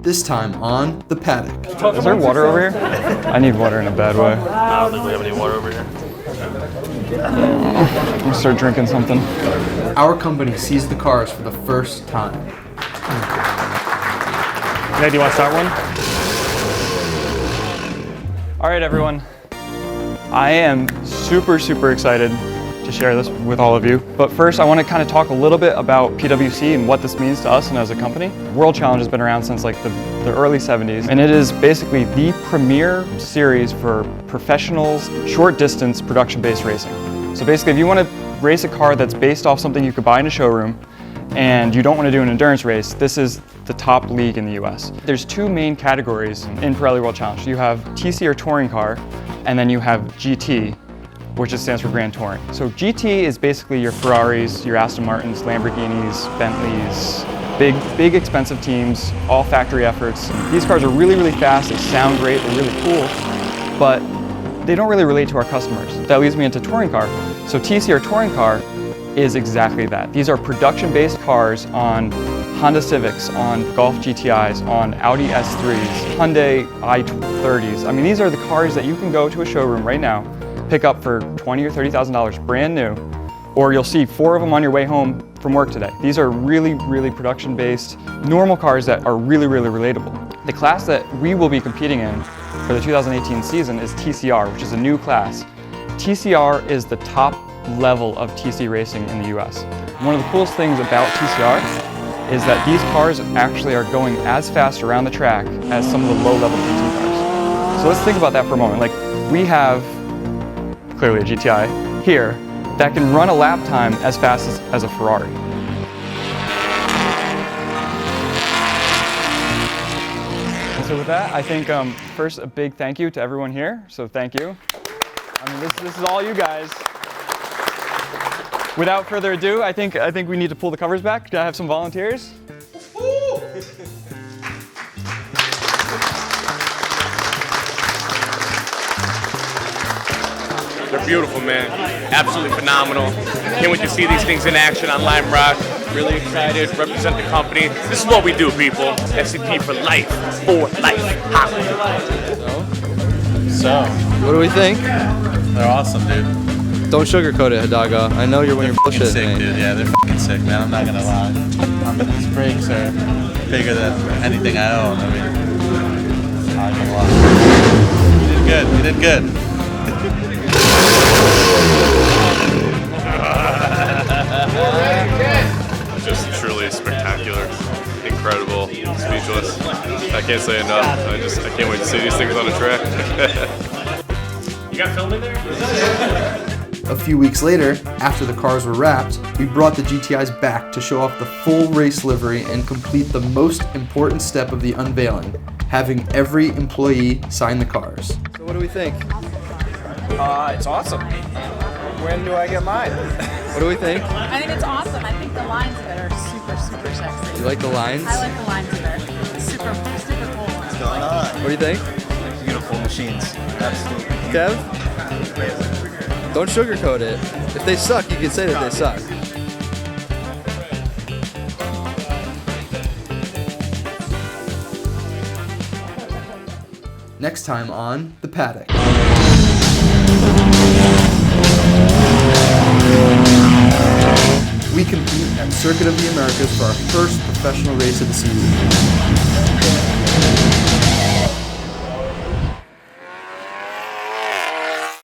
This time on the Paddock. Is there water over here? I need water in a bad way. I don't think we have any water over here. I'll start drinking something. Our company sees the cars for the first time. Okay, do you want to start one? All right, everyone. I am super excited to share this with all of you. But first, I want to kind of talk a little bit about PWC and what this means to us and as a company. World Challenge has been around since like the early 70s, and it is basically the premier series for professionals, short distance, production-based racing. So basically, if you want to race a car that's based off something you could buy in a showroom, and you don't want to do an endurance race, this is the top league in the US. There's two main categories in Pirelli World Challenge. You have TC or touring car, and then you have GT, which stands for Grand Touring. So GT is basically your Ferraris, your Aston Martins, Lamborghinis, Bentleys, big expensive teams, all factory efforts. These cars are really fast, they sound great, they're really cool, but they don't really relate to our customers. That leads me into touring car. So TC or touring car is exactly that. These are production-based cars on Honda Civics, on Golf GTIs, on Audi S3s, Hyundai i30s. I mean, these are the cars that you can go to a showroom right now, pick up for $20,000 or $30,000 brand new, or you'll see 4 of them on your way home from work today. These are really production-based, normal cars that are really relatable. The class that we will be competing in for the 2018 season is TCR, which is a new class. TCR is the top level of TC racing in the US. One of the coolest things about TCR is that these cars actually are going as fast around the track as some of the low-level GT cars. So let's think about that for a moment. Like, we have clearly a GTI here that can run a lap time as fast as a Ferrari. And so with that, I think first a big thank you to everyone here. So thank you. I mean, this is all you guys. Without further ado, I think we need to pull the covers back. Do I have some volunteers? They're beautiful, man. Absolutely phenomenal. Can't wait to see these things in action on Lime Rock. Really excited to represent the company. This is what we do, people. FCP for life. For life. Ha. So, What do we think? they're awesome, dude. Don't sugarcoat it, Hadaga. I know you're when you're Fucking bullshitting sick, me. dude. Yeah, they're fucking sick, man. I'm not gonna lie. These brakes are bigger than anything I own. I mean, I'm not gonna lie. You did good. You did good. Just truly spectacular, incredible, speechless. I can't say enough. I can't wait to see these things on the track. You got film in there? A few weeks later, after the cars were wrapped, we brought the GTIs back to show off the full race livery and complete the most important step of the unveiling, having every employee sign the cars. So what do we think? It's awesome. When do I get mine? What do we think? I think it's awesome. I think the lines of it are super sexy. You like the lines? I like the lines of it. Super cool. What's going on? What do you think? Beautiful machines. Absolutely. Kev? Don't sugarcoat it. If they suck, you can say that they suck. Next time on the Paddock. We compete at Circuit of the Americas for our first professional race of the season.